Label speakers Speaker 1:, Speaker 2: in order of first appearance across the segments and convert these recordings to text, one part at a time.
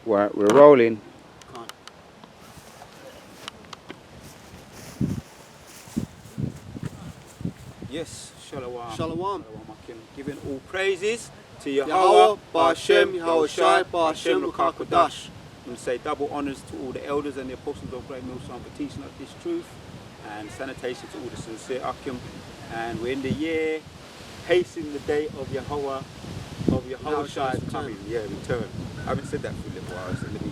Speaker 1: We're rolling. Yes, Shalom.
Speaker 2: Shalom.
Speaker 1: Giving all praises to Yahweh, Ba'Shem, Yahushai, Ba'Shem, Rukakodash. And say double honors to all the elders and the apostles of Great Millstone for teaching us this truth, and sanitation to all the sincere Akim. And we're in the year hastening the day of Yahweh, of Yahushai's coming. Yeah, return. I haven't said that for a little while, so let me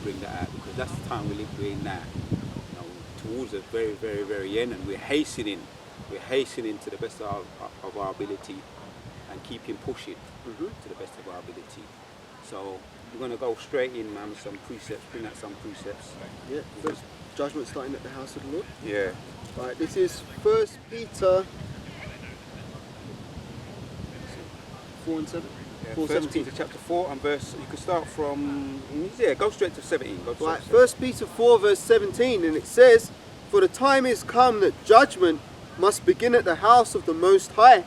Speaker 1: bring that out, because that's the time we're in now. You know, towards the very, very, very end, and we're hastening to the best of our ability and keeping pushing to the best of our ability. So we're going to go straight in, man, with some precepts, bring out some precepts.
Speaker 2: Yeah, first judgment starting at the house of the Lord.
Speaker 1: Yeah.
Speaker 2: Right, this is 1 Peter 4 and 7.
Speaker 1: Yeah,
Speaker 2: 4,
Speaker 1: 1
Speaker 2: 17.
Speaker 1: Peter chapter 4 and verse, you can start from, go straight to 17.
Speaker 2: Right, 1 Peter 4 verse 17, and it says, "For the time is come that judgment must begin at the house of the Most High.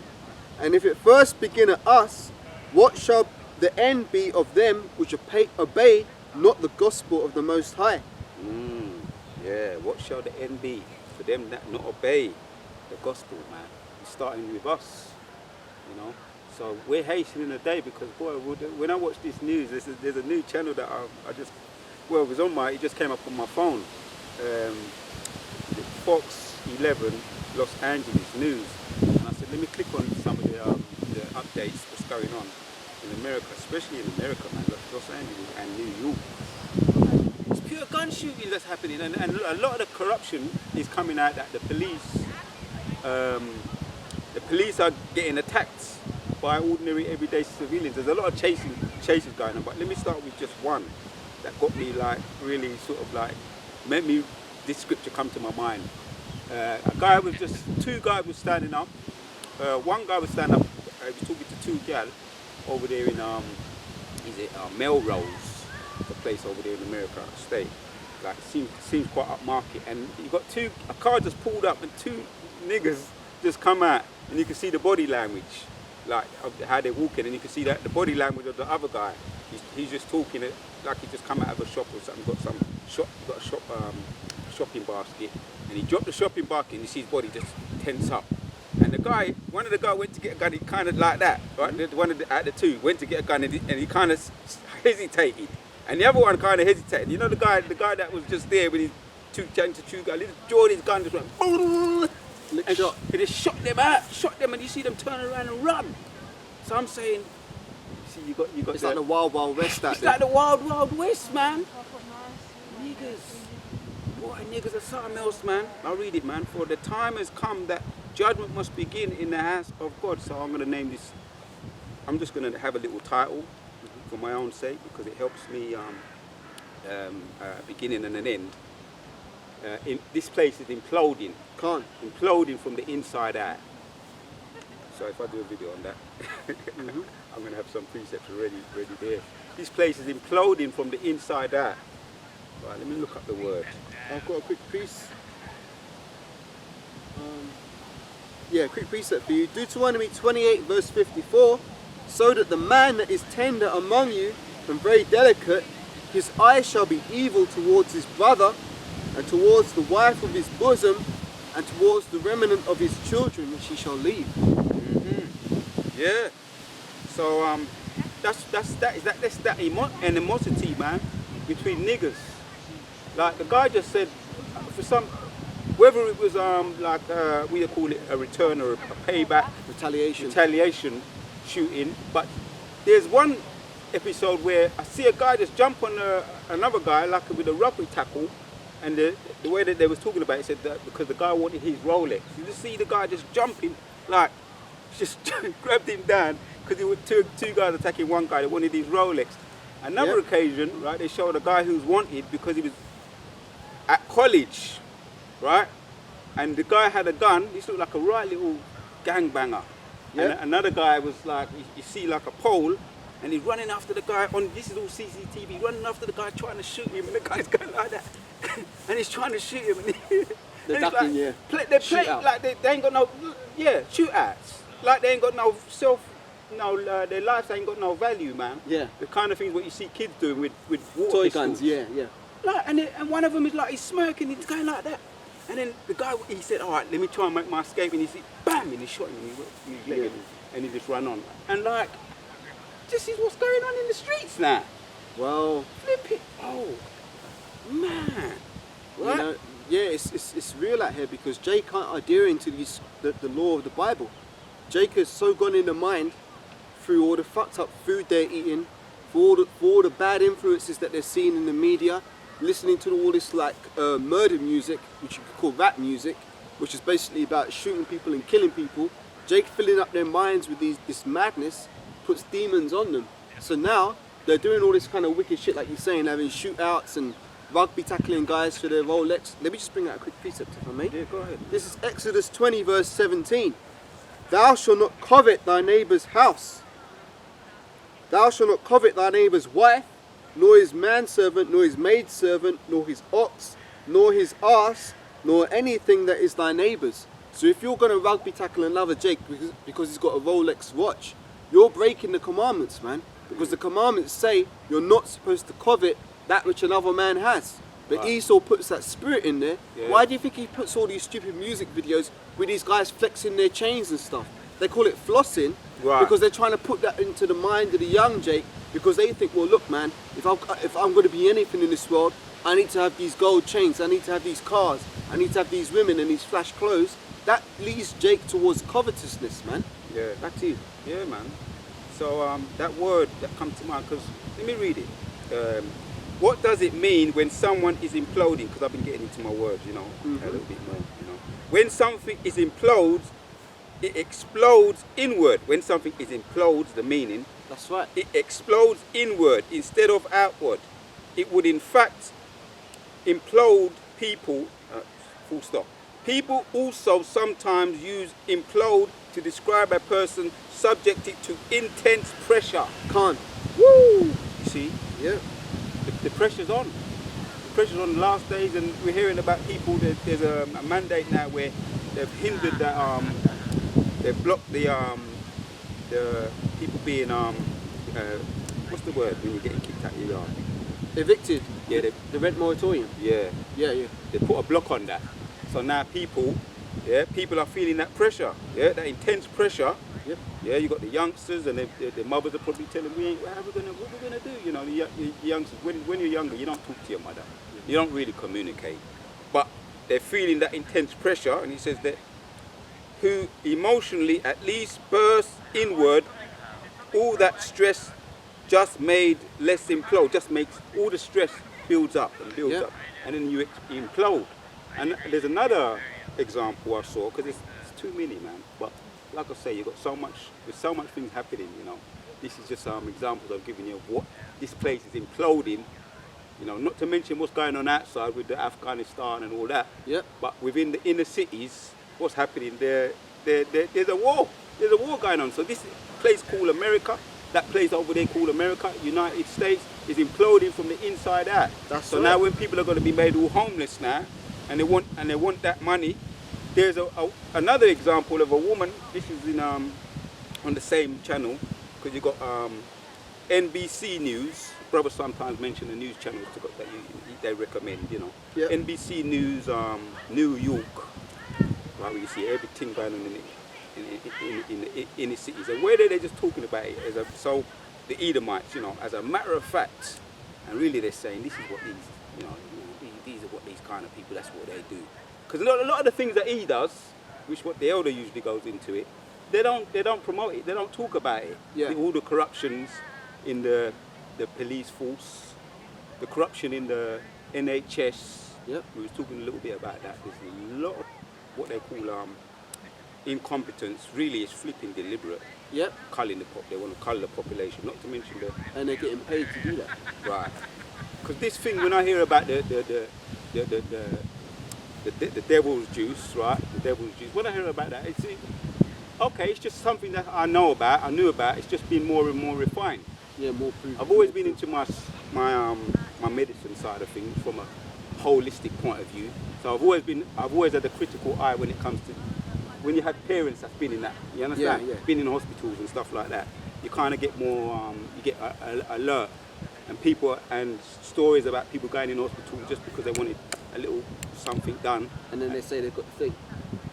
Speaker 2: And if it first begin at us, what shall the end be of them which obey not the gospel of the Most High?"
Speaker 1: Yeah, what shall the end be for them that not obey the gospel, man? It's starting with us, you know. So we're hastening the day, because boy, when I watch this news, there's a new channel that it just came up on my phone. Fox 11 Los Angeles News, and I said, let me click on some of the updates, what's going on in America, especially in America, man, Los Angeles and New York. It's pure gun shooting that's happening, and a lot of the corruption is coming out that the police are getting attacked by ordinary everyday civilians. There's a lot of chases going on, but let me start with just one that got me really made me this scripture come to my mind. Two guys were standing up. One guy was standing up, he was talking to two gal over there in Melrose, the place over there in America State. Like, it seems quite upmarket, and you got a car just pulled up and two niggas just come out, and you can see the body language, like how they're walking, and you can see that the body language of the other guy. He's just talking it like he just come out of a shop or something. Got a shopping basket, and he dropped the shopping basket, and you see his body just tense up. And one of the guys went to get a gun, he kind of like that, right? Out the two went to get a gun, and he kind of hesitated, and the other one kind of hesitated. You know, the guy that was just there with his two guys, he just drawed his gun, just went boom, and he just shot them, and you see them turn around and run. So I'm saying, see, you got.
Speaker 2: It's like the Wild Wild West.
Speaker 1: It's like the Wild Wild West, man. Niggas. Boy, niggas are something else, man. I'll read it, man. "For the time has come that judgment must begin in the house of God." So I'm going to name this, I'm just going to have a little title for my own sake, because it helps me beginning and an end. This place is imploding. Imploding from the inside out. So if I do a video on that, I'm going to have some precepts ready there. This place is imploding from the inside out. Right, let me look up the word.
Speaker 2: I've got a quick quick precept for you. Deuteronomy 28 verse 54. "So that the man that is tender among you and very delicate, his eye shall be evil towards his brother, and towards the wife of his bosom, and towards the remnant of his children which he shall leave."
Speaker 1: Yeah. So that's that animosity, man, between niggas. Like the guy just said, for some, whether it was we call it a return or a payback, retaliation shooting, but there's one episode where I see a guy just jump on another guy like with a rugby tackle, and the way that they was talking about it said that because the guy wanted his Rolex. You just see the guy just jumping, like just grabbed him down because there were two guys attacking one guy that wanted his Rolex. Another occasion, right, they showed a guy who was wanted because he was at college, right, and the guy had a gun. He looked like a right little gangbanger. And another guy was like, you see like a pole, and he's running after the guy on, this is all CCTV, running after the guy trying to shoot him, and the guy's going like that, and he's trying to shoot him, and
Speaker 2: they're ducking,
Speaker 1: they play like they ain't got no, shootouts, like they ain't got no their lives ain't got no value, man.
Speaker 2: Yeah.
Speaker 1: The kind of things what you see kids doing with water
Speaker 2: Toy
Speaker 1: pistols.
Speaker 2: guns, yeah.
Speaker 1: Like, and one of them is like, he's smirking, he's going like that. And then the guy, he said, all right, let me try and make my escape. And he said, bam, and he shot him in his leg, and he just ran on. And like, this is what's going on in the streets now.
Speaker 2: Well,
Speaker 1: Flip it. Oh, man. Right?
Speaker 2: you know, yeah, it's real out here because Jake aren't adhering to the law of the Bible. Jake has so gone in the mind through all the fucked up food they're eating, for all the bad influences that they're seeing in the media, listening to all this like murder music, which you could call rap music, which is basically about shooting people and killing people. Jake filling up their minds with this madness puts demons on them. So now they're doing all this kind of wicked shit like you're saying, having shootouts and rugby tackling guys for their Rolex. Let me just bring out a quick precept if I may.
Speaker 1: Yeah, go ahead.
Speaker 2: This is Exodus 20 verse 17. Thou shalt not covet thy neighbour's house. Thou shalt not covet thy neighbour's wife, nor his manservant, nor his maidservant, nor his ox, nor his ass, nor anything that is thy neighbour's. So if you're going to rugby tackle another Jake because he's got a Rolex watch, you're breaking the commandments, man. Because the commandments say you're not supposed to covet that which another man has. But
Speaker 1: Right.
Speaker 2: Esau puts that spirit in there.
Speaker 1: Yeah.
Speaker 2: Why do you think he puts all these stupid music videos with these guys flexing their chains and stuff? They call it flossing,
Speaker 1: Right.
Speaker 2: because they're trying to put that into the mind of the young Jake, because they think, well, look, man, if I'm going to be anything in this world, I need to have these gold chains, I need to have these cars, I need to have these women and these flash clothes. That leads Jake towards covetousness, man.
Speaker 1: Yeah.
Speaker 2: Back to you.
Speaker 1: Yeah, man. So that word that comes to mind, because let me read it. What does it mean when someone is imploding? Because I've been getting into my words, you know, a little bit more, you know. When something is implodes, it explodes inward. When something is implodes, the meaning,
Speaker 2: That's right.
Speaker 1: it explodes inward instead of outward. It would in fact implode people, full stop. People also sometimes use implode to describe a person subjected to intense pressure.
Speaker 2: Can't.
Speaker 1: Woo! You see,
Speaker 2: Yeah.
Speaker 1: the pressure's on. The pressure's on the last days, and we're hearing about people that there's a mandate now where they've hindered that, they've blocked the people being, what's the word when you're getting kicked out of your yard?
Speaker 2: Evicted.
Speaker 1: Yeah,
Speaker 2: The rent moratorium.
Speaker 1: yeah.
Speaker 2: Yeah.
Speaker 1: They put a block on that. So now people are feeling that pressure, that intense pressure.
Speaker 2: Yep.
Speaker 1: Yeah, you got the youngsters and the mothers are probably telling me, what are we gonna do? You know, the youngsters, when you're younger, you don't talk to your mother. You don't really communicate. But they're feeling that intense pressure, and he says that who emotionally at least bursts inward, all that stress just made less implode, just makes all the stress builds up and builds
Speaker 2: Yeah.
Speaker 1: up, and then you implode. And there's another example I saw, because it's too many, man. But like I say, there's so much things happening, you know. This is just some examples I've given you of what this place is imploding, you know, not to mention what's going on outside with the Afghanistan and all that.
Speaker 2: Yep.
Speaker 1: But within the inner cities, what's happening there, there's a war. There's a war going on. So this place called America, that place over there called America, United States, is imploding from the inside out.
Speaker 2: That's
Speaker 1: so
Speaker 2: right.
Speaker 1: now when people are going to be made all homeless now, and they want that money, there's another example of a woman. This is in on the same channel, because you got NBC News. Brothers sometimes mention the news channels that they recommend, you know.
Speaker 2: Yep.
Speaker 1: NBC News, New York, right, where you see everything going on in the inner cities, and where they're just talking about it as so the Edomites, you know, as a matter of fact, and really they're saying this is what these, you know, these are what these kind of people, that's what they do. Because a lot of the things that he does, which what the elder usually goes into it, they don't promote it, they don't talk about it.
Speaker 2: Yeah.
Speaker 1: All the corruptions in the police force, the corruption in the NHS.
Speaker 2: Yep.
Speaker 1: We was talking a little bit about that. There's a lot of what they call incompetence. Really, is flipping deliberate.
Speaker 2: Yep.
Speaker 1: They want to cull the population, not to mention
Speaker 2: And they're getting paid to do that.
Speaker 1: right. Because this thing, when I hear about the devil's juice, right? The devil's juice. When I hear about that, it's just something that I knew about. It's just been more and more refined.
Speaker 2: Yeah, more proof.
Speaker 1: I've always been into my medicine side of things from a holistic point of view. So I've always had a critical eye when it comes to when you have parents that's been in that. You understand?
Speaker 2: Yeah.
Speaker 1: Been in hospitals and stuff like that. you kind of get more, you get alert, and people and stories about people going in hospital just because they wanted a little something done.
Speaker 2: And then they say they've got the thing.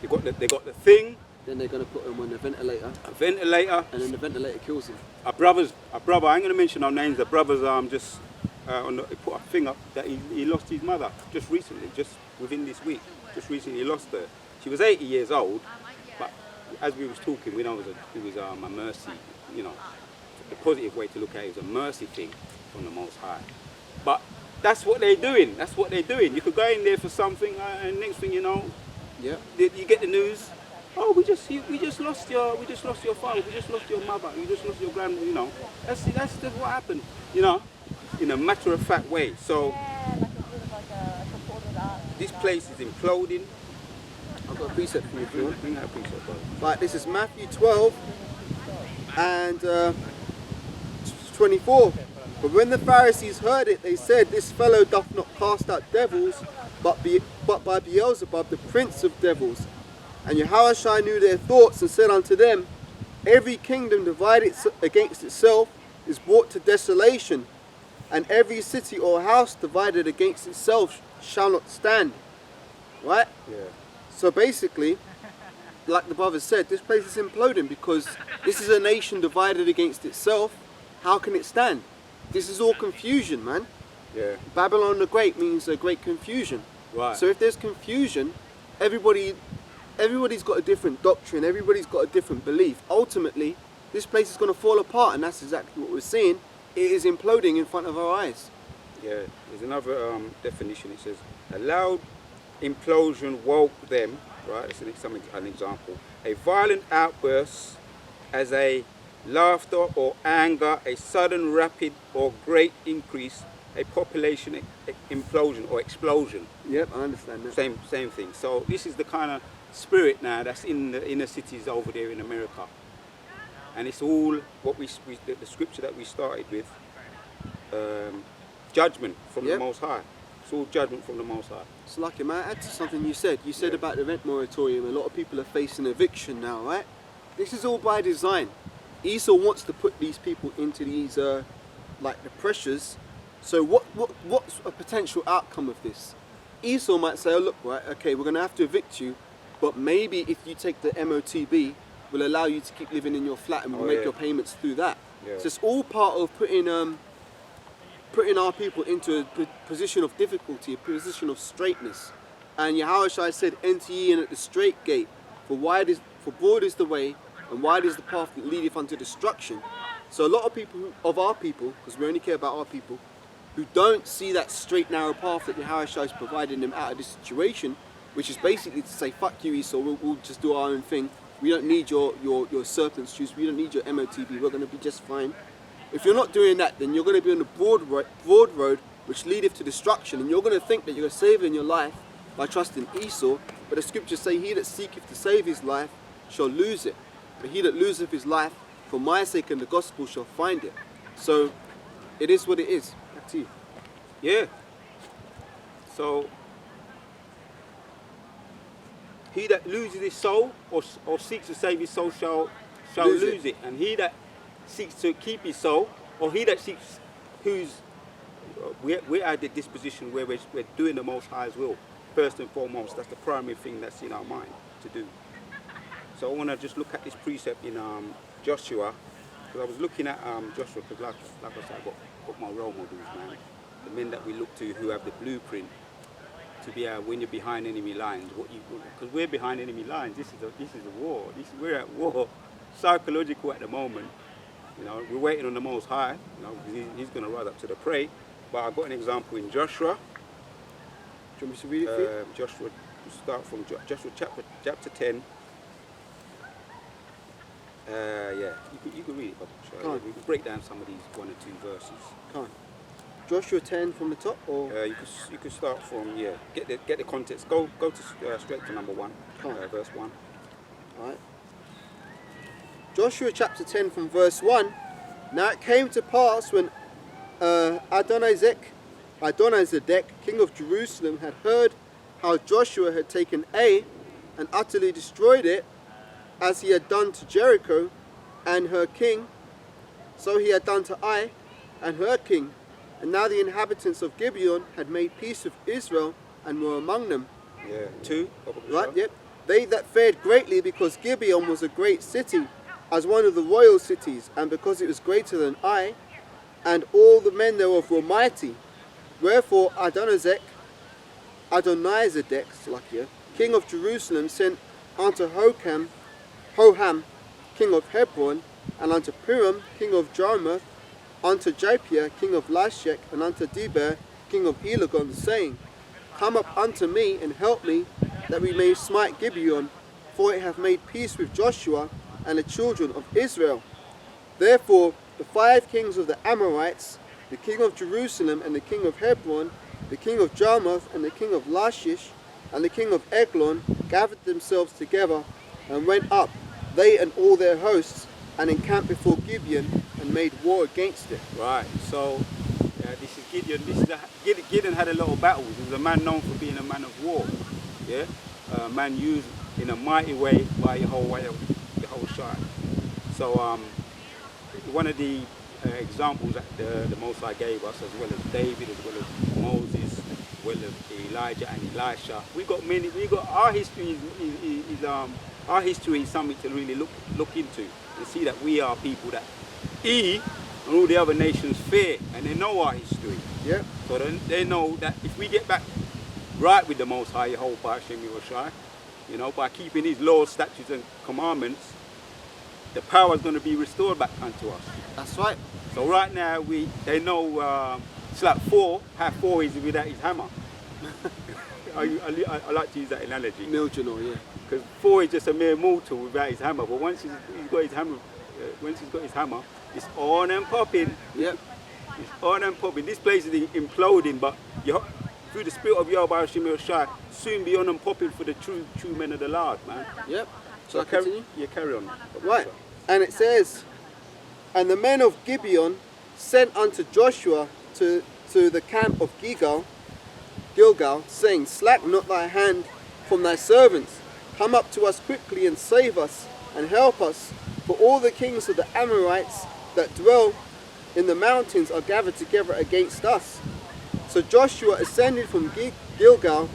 Speaker 1: They got the thing.
Speaker 2: Then they're going to put them on the ventilator.
Speaker 1: A ventilator.
Speaker 2: And then the ventilator kills them.
Speaker 1: Our brother, I ain't going to mention our names, the brothers just he put a thing up that he lost his mother just recently, just within this week. Just recently he lost her. She was 80 years old, but as we was talking, we know it was a mercy, you know, the positive way to look at it is a mercy thing from the Most High. But that's what they're doing. That's what they're doing. You could go in there for something, and next thing you know,
Speaker 2: yeah,
Speaker 1: you get the news. Oh, we just lost your father. We just lost your mother. We just lost your grandma. You know, that's just what happened. You know, in a matter of fact way. So this place is imploding.
Speaker 2: I've got a precept for you if you want.
Speaker 1: Bring out a precept, brother.
Speaker 2: Right, this is Matthew 12 and 24. But when the Pharisees heard it, they said, "This fellow doth not cast out devils, but by Beelzebub, the prince of devils." And Yahushua knew their thoughts and said unto them, "Every kingdom divided against itself is brought to desolation, and every city or house divided against itself shall not stand." Right?
Speaker 1: Yeah.
Speaker 2: So basically, like the brother said, this place is imploding because this is a nation divided against itself. How can it stand? This is all confusion, man.
Speaker 1: Yeah.
Speaker 2: Babylon the Great means a great confusion.
Speaker 1: Right.
Speaker 2: So if there's confusion, everybody's got a different doctrine, everybody's got a different belief. Ultimately, this place is going to fall apart, and that's exactly what we're seeing. It is imploding in front of our eyes.
Speaker 1: Yeah. There's another definition. It says, "A loud implosion woke them." Right. It's an example. A violent outburst, as a laughter or anger, a sudden, rapid or great increase, a population implosion or explosion.
Speaker 2: Yep, I understand that.
Speaker 1: Same thing. So this is the kind of spirit now that's in the inner cities over there in America, and it's all what the scripture that we started with, judgment from the Most High. It's all judgment from the Most High.
Speaker 2: So like, man, add to something you said. You said about the rent moratorium. A lot of people are facing eviction now, right? This is all by design. Esau wants to put these people into these like the pressures. So what's a potential outcome of this? Esau might say, "Oh look, right, okay, we're gonna have to evict you, but maybe if you take the MOTB, we'll allow you to keep living in your flat and we'll make your payments through that."
Speaker 1: Yeah.
Speaker 2: So it's all part of putting our people into a position of difficulty, a position of straightness. And Yahushua said, "Enter ye in at the straight gate, for broad is the way, and wide is the path that leadeth unto destruction." So a lot of people, of our people, because we only care about our people, who don't see that straight narrow path that Yahushua is providing them out of this situation, which is basically to say, "Fuck you, Esau, we'll just do our own thing. We don't need your serpent's juice, we don't need your MOTB, we're going to be just fine." If you're not doing that, then you're going to be on the broad road which leadeth to destruction, and you're going to think that you're saving your life by trusting Esau, but the scriptures say, "He that seeketh to save his life shall lose it, but he that loseth his life for my sake and the gospel shall find it." So it is what it is. Back to you.
Speaker 1: Yeah. So he that loses his soul or seeks to save his soul shall lose it. And he that seeks to keep his soul, or he that seeks, we're at the disposition where we're doing the Most High's will. First and foremost, that's the primary thing that's in our mind to do. So I want to just look at this precept in Joshua, because I was looking at Joshua, because like I said, I've got my role models, man. The men that we look to who have the blueprint to be when you're behind enemy lines, because we're behind enemy lines. This is a war. We're at war, psychological at the moment. You know, we're waiting on the Most High. You know, he's going to rise up to the prey. But I've got an example in Joshua.
Speaker 2: Do you want me to read it for you?
Speaker 1: Joshua, start from Joshua chapter 10. Yeah, you can read it, but we can break down some of these 1 or 2 verses.
Speaker 2: Can't. Joshua 10 from the top, or
Speaker 1: you could start from get the context. Go to straight to number 1, verse 1.
Speaker 2: All right. Joshua chapter 10 from verse 1. Now it came to pass when Adonizedek, king of Jerusalem, had heard how Joshua had taken Ai and utterly destroyed it, as he had done to Jericho and her king, So he had done to Ai and her king. And now the inhabitants of Gibeon had made peace with Israel and were among them.
Speaker 1: Yeah. 2.
Speaker 2: Right, yep. They that fared greatly because Gibeon was a great city, as one of the royal cities, and because it was greater than Ai, and all the men thereof were mighty. Wherefore Adonizedek, king of Jerusalem, sent unto Hoham, king of Hebron, and unto Piram, king of Jarmuth, unto Japhia, king of Lashech, and unto Deber, king of Elagon, saying, Come up unto me, and help me, that we may smite Gibeon, for it hath made peace with Joshua and the children of Israel. Therefore the 5 kings of the Amorites, the king of Jerusalem, and the king of Hebron, the king of Jarmuth, and the king of Lachish, and the king of Eglon, gathered themselves together, and went up, they and all their hosts, and encamped before Gibeon, and made war against it.
Speaker 1: Right, so this is Gideon. Gideon had a lot of battles. He was a man known for being a man of war. Yeah, a man used in a mighty way by the whole tribe. So one of the examples that the Most High gave us, as well as David, as well as Moses, as well as Elijah and Elisha, we got our history our history is something to really look into and see that we are people that and all the other nations fear, and they know our history.
Speaker 2: Yeah.
Speaker 1: So they know that if we get back right with the Most High, Yehovah Hashem Yehoshai, by keeping his laws, statutes and commandments, the power is going to be restored back unto us.
Speaker 2: That's right.
Speaker 1: So right now they know it's like how 4 is without his hammer. I like to use that analogy.
Speaker 2: Mildred, yeah.
Speaker 1: Because 4 is just a mere mortal without his hammer, but once he's got his hammer, it's on and popping.
Speaker 2: Yep.
Speaker 1: It's on and popping. This place is imploding, but through the spirit of Yehovah Hashem Yehoshai, soon be on and popping for the true men of the Lord, man.
Speaker 2: Yep.
Speaker 1: So carry on.
Speaker 2: Right. And it says, and the men of Gibeon sent unto Joshua to the camp of Gilgal, saying, Slack not thy hand from thy servants. Come up to us quickly and save us and help us, for all the kings of the Amorites that dwell in the mountains are gathered together against us. So Joshua ascended from Gilgal,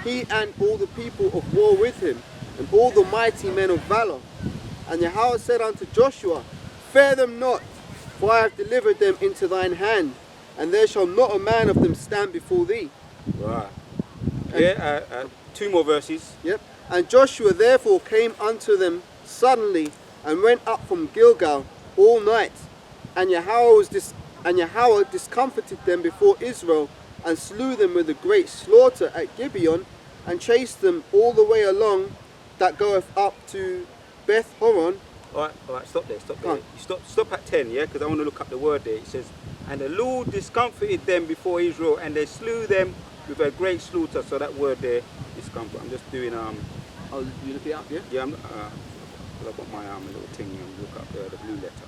Speaker 2: he and all the people of war with him, and all the mighty men of valor. And Yahweh said unto Joshua, Fear them not, for I have delivered them into thine hand, and there shall not a man of them stand before thee.
Speaker 1: Right. And 2 more verses.
Speaker 2: Yep. And Joshua therefore came unto them suddenly, and went up from Gilgal all night. And Yahweh discomfited them before Israel, and slew them with a great slaughter at Gibeon, and chased them all the way along that goeth up to Beth Horon.
Speaker 1: All right, stop there. You stop at 10, yeah, because I want to look up the word there. It says, and the Lord discomfited them before Israel, and they slew them with a great slaughter. So that word there, discomfort. I'm just doing
Speaker 2: Oh, you look it up, yeah?
Speaker 1: Yeah, I've got my little thing here. Look up the blue letter.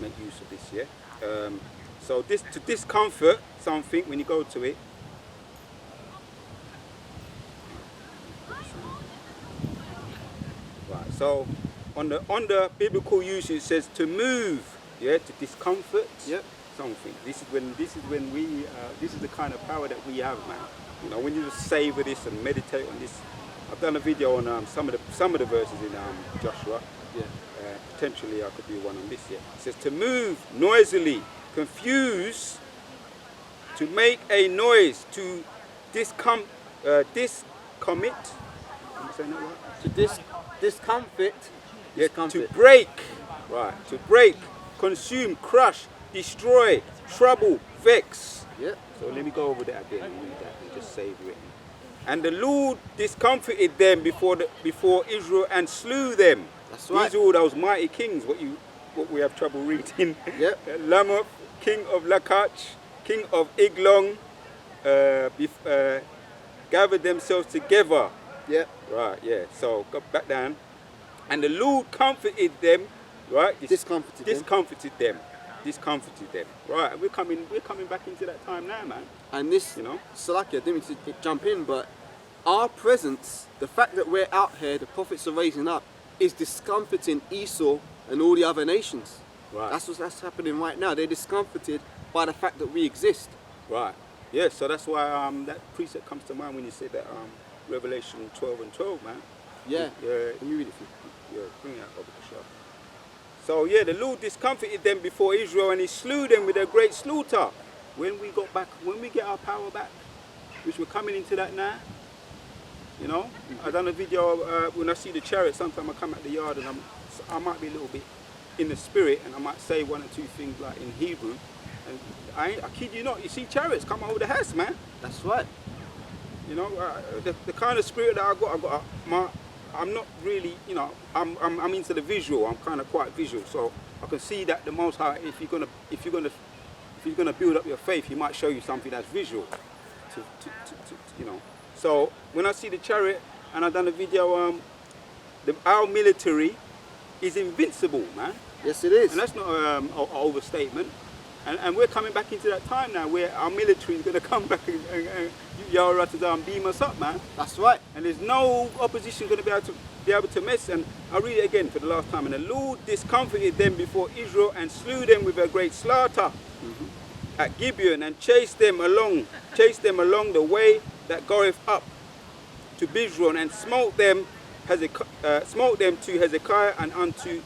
Speaker 1: Make use of this, yeah. So to discomfort something when you go to it. Right. So on the biblical usage, it says to move, yeah, to discomfort.
Speaker 2: Yep.
Speaker 1: Something. This is when we this is the kind of power that we have, man. When you just savor this and meditate on this. I've done a video on some of the verses in Joshua.
Speaker 2: Yeah.
Speaker 1: Potentially I could do one on this. Yeah. It says to move noisily, confuse, to make a noise, to discommit. Am I saying that right?
Speaker 2: To discomfort.
Speaker 1: Yeah. To break. Right. To break, consume, crush, destroy, trouble, vex.
Speaker 2: Yeah.
Speaker 1: So let me go over that again and read that and just savor it. And the Lord discomfited them before Israel and slew them.
Speaker 2: That's right.
Speaker 1: These are all those mighty kings. What we have trouble reading.
Speaker 2: Yep.
Speaker 1: Lamoth, king of Lakach, king of Eglon, gathered themselves together.
Speaker 2: Yep.
Speaker 1: Right. Yeah. So go back down. And the Lord comforted them. Right.
Speaker 2: Discomforted them.
Speaker 1: Discomforted them. Right. We're coming back into that time now, man.
Speaker 2: And this, Salaki, I didn't mean to jump in, but our presence, the fact that we're out here, the prophets are raising up, is discomforting Esau and all the other nations.
Speaker 1: Right.
Speaker 2: That's happening right now. They're discomforted by the fact that we exist.
Speaker 1: Right. Yeah, so that's why that precept comes to mind when you say that Revelation 12 and 12, man.
Speaker 2: Yeah.
Speaker 1: Yeah.
Speaker 2: Let me read it for you.
Speaker 1: Yeah, bring that over the shop. So yeah, the Lord discomfited them before Israel, and he slew them with a great slaughter. When we get our power back, which we're coming into that now, you know. I done a video when I see the chariot. Sometimes I come out the yard and I might be a little bit in the spirit, and I might say one or two things like in Hebrew. And I kid you not, you see chariots come over the house, man.
Speaker 2: That's right.
Speaker 1: You know, the kind of spirit that I'm not really, you know, I'm into the visual. I'm kind of quite visual, so I can see that the Most High, if you're gonna build up your faith, He might show you something that's visual, you know. So when I see the chariot, and I done a video, our military is invincible, man.
Speaker 2: Yes, it is.
Speaker 1: And that's not an overstatement. And we're coming back into that time now where our military is going to come back and beam us up, man.
Speaker 2: That's right.
Speaker 1: And there's no opposition going to be able to mess. And I'll read it again for the last time. And the Lord discomfited them before Israel and slew them with a great slaughter at Gibeon, and chased them along the way that goeth up to Bizron, and smote them to Hezekiah and unto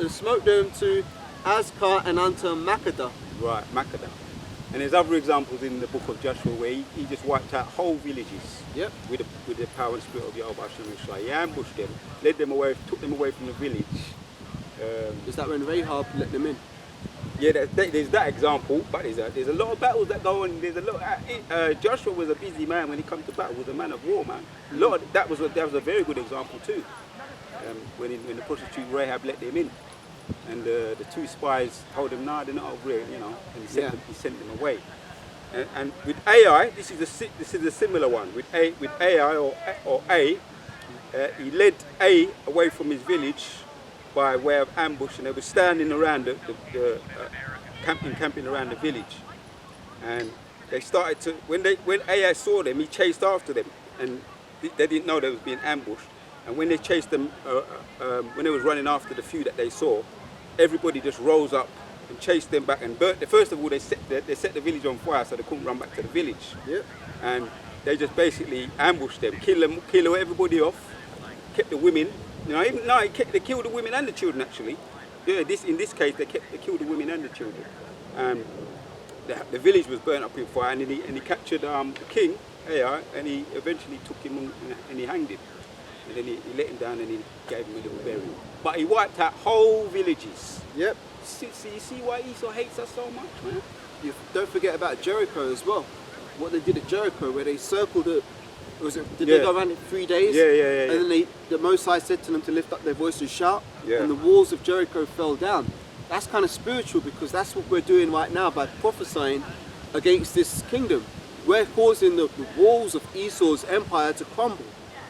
Speaker 2: smote them to Azkar and unto Makkedah.
Speaker 1: Right, Makkedah. And there's other examples in the book of Joshua where he just wiped out whole villages.
Speaker 2: Yep.
Speaker 1: With the power and spirit of Yahweh Hashem Yeshua. He ambushed them, led them away, took them away from the village.
Speaker 2: Is that when Rahab let them in?
Speaker 1: Yeah, there's that example, but there's a lot of battles that go on. There's a lot. Joshua was a busy man when he comes to battle. He was a man of war, man. That was a very good example too. When the prostitute Rahab let them in, and the two spies told him, "Nah, they're not over here," you know, and he sent them away. And with Ai, this is a similar one. With Ai or A, he led A away from his village by way of ambush, and they were standing around camping around the village, and they started to when Ai saw them, he chased after them, and they didn't know they was being ambushed. And when they chased them, when they was running after the few that they saw, everybody just rose up and chased them back and burnt. First of all, they set the village on fire so they couldn't run back to the village. Yep. And they just basically ambushed them, kill everybody off, kept the women. You know, they killed the women and the children actually. Yeah, in this case they killed the women and the children. The village was burnt up in fire, and he captured the king, Ai, and he eventually took him and he hanged him. And then he let him down and he gave him a little burial. But he wiped out whole villages. Yep. See, you see why Esau hates us so much, man?
Speaker 2: You don't forget about Jericho as well. What they did at Jericho, where they circled it. Did they go around it 3 days?
Speaker 1: Yeah.
Speaker 2: And then the Most High said to them to lift up their voice and shout.
Speaker 1: Yeah.
Speaker 2: And the walls of Jericho fell down. That's kind of spiritual, because that's what we're doing right now by prophesying against this kingdom. We're causing the walls of Esau's empire to crumble.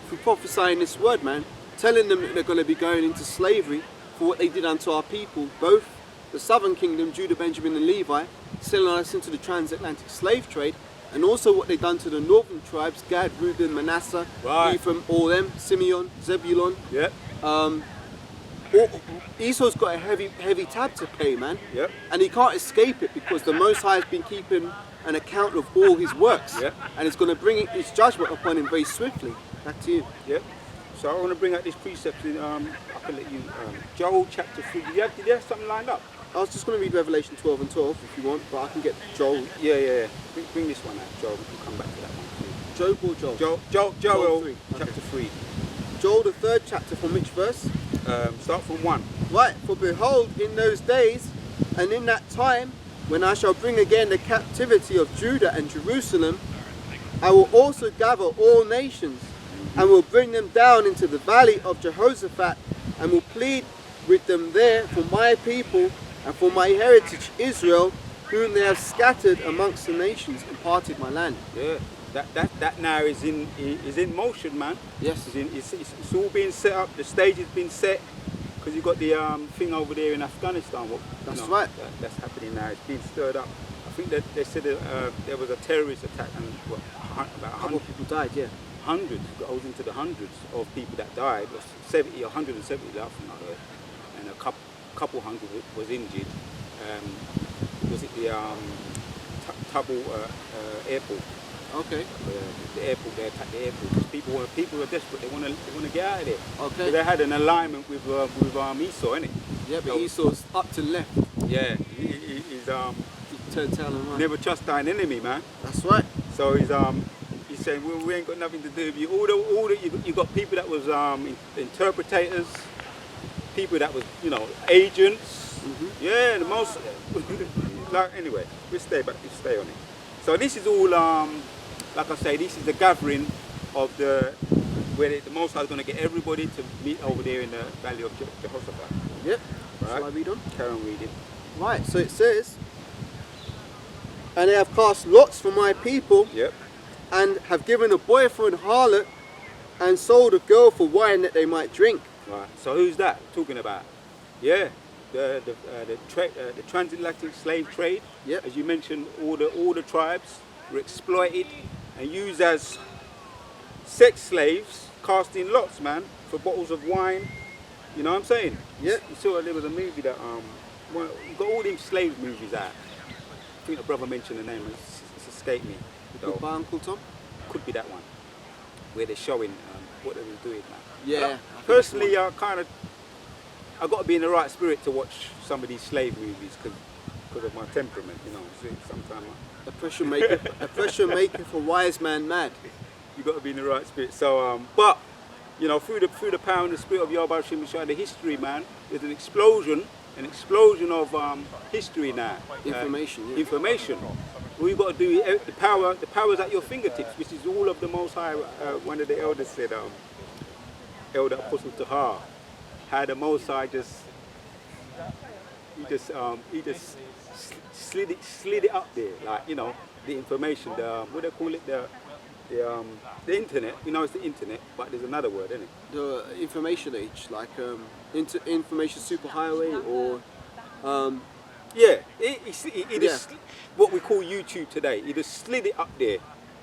Speaker 2: Through prophesying this word, man, telling them that they're going to be going into slavery for what they did unto our people, both the southern kingdom, Judah, Benjamin and Levi, selling us into the transatlantic slave trade, and also what they've done to the northern tribes, Gad, Reuben, Manasseh, Ephraim, all them, Simeon, Zebulon.
Speaker 1: Yep.
Speaker 2: Esau's got a heavy tab to pay, man.
Speaker 1: Yep.
Speaker 2: And he can't escape it, because the Most High has been keeping an account of all his works.
Speaker 1: Yep.
Speaker 2: And it's going to bring his judgment upon him very swiftly. Back to you.
Speaker 1: Yep. So I want to bring out this precept in, I can let you, Joel chapter 3. Did you have something lined up?
Speaker 2: I was just going to read Revelation 12 and 12 if you want, but I can get Joel.
Speaker 1: Yeah. Bring this one out, Joel. We'll come back to that one too.
Speaker 2: Job or Joel?
Speaker 1: Joel
Speaker 2: 3.
Speaker 1: Chapter 3.
Speaker 2: Joel, the 3rd chapter, from which verse?
Speaker 1: Start from 1.
Speaker 2: Right, for behold, in those days, and in that time, when I shall bring again the captivity of Judah and Jerusalem, I will also gather all nations, and will bring them down into the valley of Jehoshaphat, and will plead with them there for my people and for my heritage Israel, whom they have scattered amongst the nations and parted my land.
Speaker 1: Yeah, that now is in motion, man.
Speaker 2: Yes.
Speaker 1: It's all being set up. The stage has been set, because you've got the thing over there in Afghanistan.
Speaker 2: That's right.
Speaker 1: That's happening now. It's being stirred up. I think that they said there was a terrorist attack, and about 100
Speaker 2: people died. Yeah.
Speaker 1: hundreds, goes into the hundreds of people that died. It was 70, 170 left, and a couple hundred was injured. Was it the Kabul airport?
Speaker 2: Okay.
Speaker 1: The airport, they attacked the airport because people were desperate. They want to get out of there.
Speaker 2: Okay.
Speaker 1: So they had an alignment with Esau, innit?
Speaker 2: Yeah, but Esau's up to left.
Speaker 1: Yeah, he's
Speaker 2: He turned tail and run.
Speaker 1: never trust thine enemy, man.
Speaker 2: That's right.
Speaker 1: So he's saying, well, we ain't got nothing to do with you. You got people that was interpreters, people that was agents.
Speaker 2: Mm-hmm.
Speaker 1: Yeah, the most like anyway. We stay on it. So this is all like I say, this is the gathering of where the Most High is going to get everybody to meet over there in the Valley of Jehoshaphat.
Speaker 2: Yep.
Speaker 1: Right.
Speaker 2: Shall I read on?
Speaker 1: Carry on reading.
Speaker 2: Right. So it says, and they have cast lots for my people.
Speaker 1: Yep.
Speaker 2: And have given a boy for an harlot, and sold a girl for wine that they might drink.
Speaker 1: Right. So who's that talking about? Yeah, the transatlantic slave trade.
Speaker 2: Yep.
Speaker 1: As you mentioned, all the tribes were exploited and used as sex slaves, casting lots, man, for bottles of wine. You know what I'm saying?
Speaker 2: Yeah.
Speaker 1: You saw there was a movie that you got all them slave movies out. I think the brother mentioned the name. It's escaped me.
Speaker 2: Goodbye, Uncle Tom.
Speaker 1: Could be that one, where they're showing what they was doing, man.
Speaker 2: Yeah.
Speaker 1: Personally, I got to be in the right spirit to watch some of these slave movies because of my temperament, sometimes
Speaker 2: A pressure maker for wise man mad.
Speaker 1: you got to be in the right spirit. So, but through the power and the spirit of Yahweh Shem Yeshua, the history, man, there's an explosion of history now.
Speaker 2: Information. Yeah.
Speaker 1: Information. All you got to do, the power's at your fingertips, which is all of the Most High. One of the elders said, Elder Apostle Tahar, how the Most High he just slid it up there, like the information, what they call it, the internet. It's the internet, but there's another word, isn't it?
Speaker 2: The information age, like information superhighway or.
Speaker 1: Yeah, he just what we call YouTube today. He just slid it up there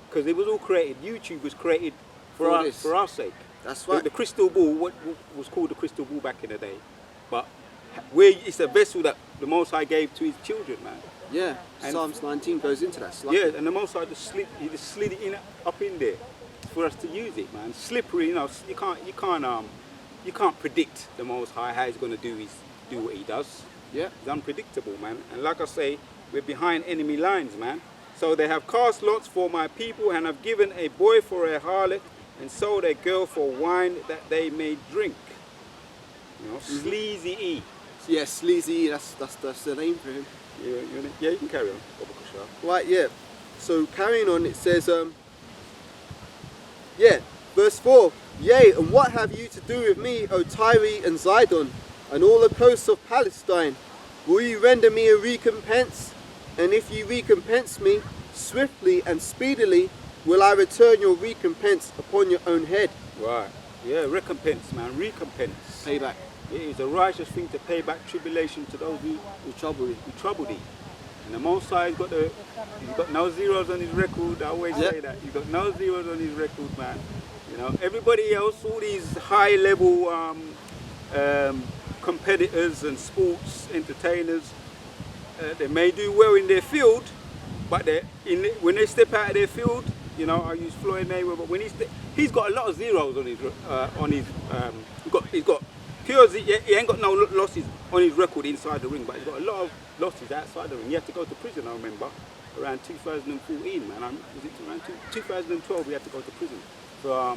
Speaker 1: because it was all created. YouTube was created for our sake.
Speaker 2: That's right.
Speaker 1: The crystal ball, what was called the crystal ball back in the day, but it's a vessel that the Most High gave to his children, man.
Speaker 2: Yeah, and Psalms 19 goes into that.
Speaker 1: Yeah, and the Most High just slid it up in there for us to use it, man. Slippery, you can't predict the Most High how he's going to do what he does.
Speaker 2: Yeah.
Speaker 1: It's unpredictable, man. And like I say, we're behind enemy lines, man. So they have cast lots for my people and have given a boy for a harlot and sold a girl for wine that they may drink. Sleazy E.
Speaker 2: Yeah, Sleazy E, that's the name for him.
Speaker 1: Yeah, you can carry on.
Speaker 2: Right, yeah. So carrying on, it says, verse 4. Yea, and what have you to do with me, O Tyre and Zidon, and all the coasts of Palestine? Will you render me a recompense? And if you recompense me, swiftly and speedily will I return your recompense upon your own head.
Speaker 1: Right. Yeah, recompense, man. Recompense.
Speaker 2: Payback.
Speaker 1: It is a righteous thing to pay back tribulation to those who trouble thee. And the Most High he's got no zeros on his record. I always say that. He's got no zeros on his record, man. Everybody else, all these high level competitors and sports entertainers, they may do well in their field, but when they step out of their field, I use Floyd Mayweather, but when he's got a lot of zeros on his he's got pure he ain't got no losses on his record inside the ring, but he's got a lot of losses outside the ring. He had to go to prison, I remember, around 2014, man. Was it around 2012 he had to go to prison for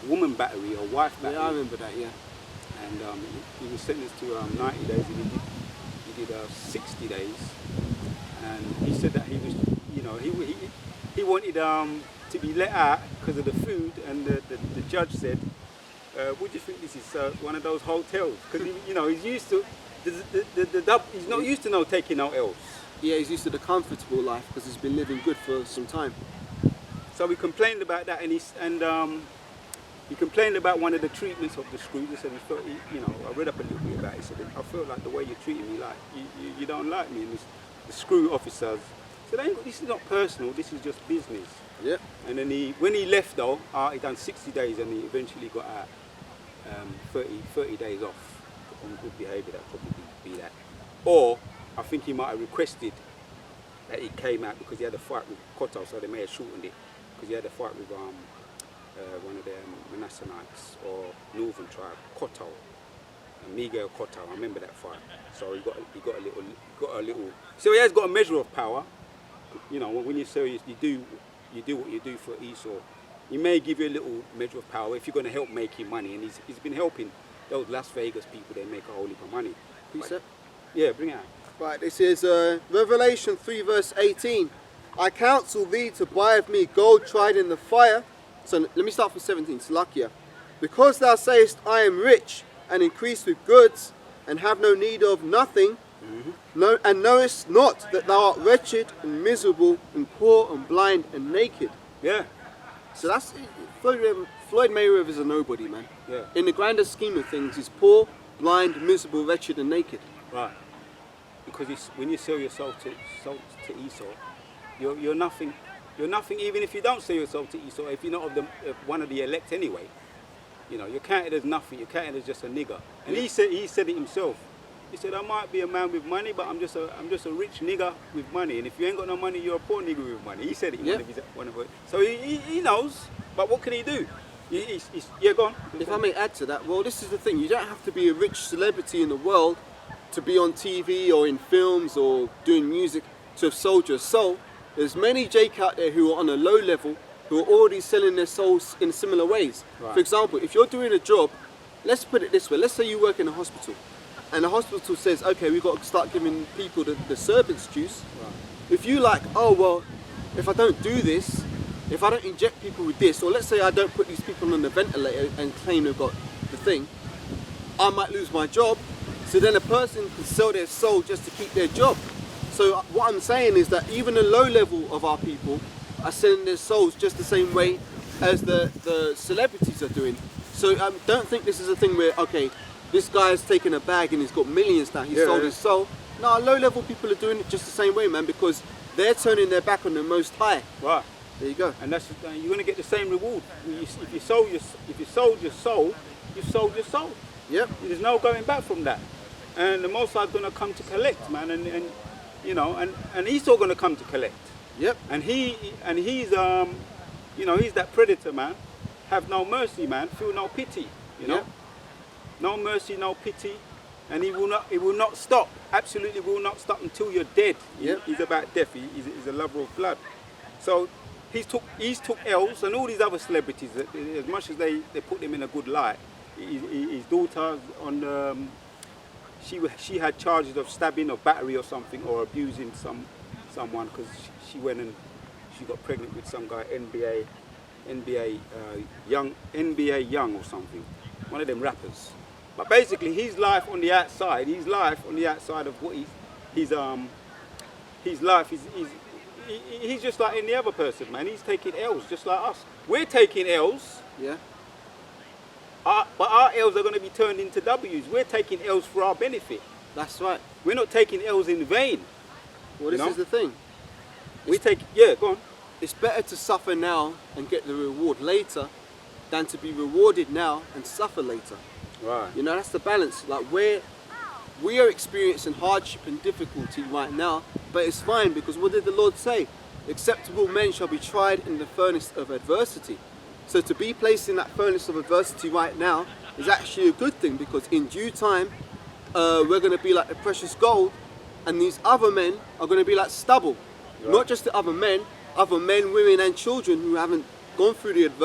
Speaker 1: woman battery or wife battery.
Speaker 2: Yeah, I remember that, yeah.
Speaker 1: And he was sentenced to 90 days and he did 60 days. And he said that he was, he wanted to be let out because of the food, and the judge said, would you think this is one of those hotels? Because he's used to, he's not used to taking no L's.
Speaker 2: Yeah, he's used to the comfortable life because he's been living good for some time.
Speaker 1: So we complained about that, and he complained about one of the treatments of the screws. He said he felt, I read up a little bit about it. He said, I felt like the way you're treating me, like you don't like me. And the screw officers said, this is not personal, this is just business.
Speaker 2: Yep.
Speaker 1: And then when he left though, he done 60 days and he eventually got out 30 days off on good behaviour. That probably be that. Or I think he might have requested that he came out because he had a fight with Koto, so they may have shortened it because he had a fight with one of them Manassanites or Northern tribe, Koto, and Miguel Koto. I remember that fight. So he got a little. So he has got a measure of power. You know, when you're serious, you do what you do for Esau. He may give you a little measure of power if you're going to help making money, and he's been helping those Las Vegas people. They make a whole heap of money.
Speaker 2: Precept?
Speaker 1: Yeah, bring it out.
Speaker 2: Right, this is Revelation 3 verse 18. I counsel thee to buy of me gold tried in the fire. So let me start from 17, Salakia. Because thou sayest, I am rich and increased with goods and have no need of nothing, and knowest not that thou art wretched and miserable and poor and blind and naked.
Speaker 1: Yeah.
Speaker 2: So that's Floyd Mayweather is a nobody, man.
Speaker 1: Yeah.
Speaker 2: In the grander scheme of things, he's poor, blind, miserable, wretched and naked.
Speaker 1: Right. Because when you sell your soul to Esau, you're nothing. You're nothing. Even if you don't sell your soul to Esau, if you're not one of the elect anyway, you know you're counted as nothing. You're counted as just a nigger. And he said it himself. He said, I might be a man with money, but I'm just a rich nigger with money. And if you ain't got no money, you're a poor nigger with money. He said it. One of his. So he knows. But what can he do? Yeah, go on.
Speaker 2: If I may add to that, well, this is the thing. You don't have to be a rich celebrity in the world to be on TV or in films or doing music to have sold your soul. There's many Jake out there who are on a low level who are already selling their souls in similar ways.
Speaker 1: Right.
Speaker 2: For example, if you're doing a job, let's put it this way. Let's say you work in a hospital and the hospital says, okay, we've got to start giving people the servant's juice.
Speaker 1: Right.
Speaker 2: If you like, oh, well, if I don't do this, if I don't inject people with this, or let's say I don't put these people on the ventilator and claim they've got the thing, I might lose my job. So then a person can sell their soul just to keep their job. So what I'm saying is that even the low level of our people are selling their souls just the same way as the celebrities are doing. So don't think this is a thing where, okay, this guy's taken a bag and he's got millions now, he's sold his soul. No, low level people are doing it just the same way, man, because they're turning their back on the Most High.
Speaker 1: Right.
Speaker 2: There you go.
Speaker 1: And that's you're going to get the same reward. If you sold your soul, you sold your soul.
Speaker 2: Yep.
Speaker 1: There's no going back from that. And the Most High's going to come to collect, man, and you know, and Esau going to come to collect.
Speaker 2: Yep.
Speaker 1: And he's he's that predator, man. Have no mercy, man. Feel no pity, you know.
Speaker 2: Yep.
Speaker 1: No mercy, no pity, and he will not stop. Absolutely will not stop until you're dead.
Speaker 2: Yep.
Speaker 1: He's about death. He's a lover of blood. So he's took L's, and all these other celebrities, as much as they put him in a good light. His daughter on she had charges of stabbing or battery or something, or abusing someone because she went and she got pregnant with some guy, NBA Young or something, one of them rappers. But basically his life on the outside of what his life is he's just like any other person, man. He's taking L's just like us. We're taking L's.
Speaker 2: Yeah.
Speaker 1: But our L's are going to be turned into W's. We're taking L's for our benefit.
Speaker 2: That's right.
Speaker 1: We're not taking L's in vain.
Speaker 2: Well, this is the thing.
Speaker 1: Go on.
Speaker 2: It's better to suffer now and get the reward later than to be rewarded now and suffer later.
Speaker 1: Right.
Speaker 2: You know, that's the balance. Like we are experiencing hardship and difficulty right now, but it's fine because what did the Lord say? Acceptable men shall be tried in the furnace of adversity. So to be placed in that furnace of adversity right now is actually a good thing, because in due time we're going to be like the precious gold, and these other men are going to be like stubble. Right. Not just the other men, women and children who haven't gone through the adversity.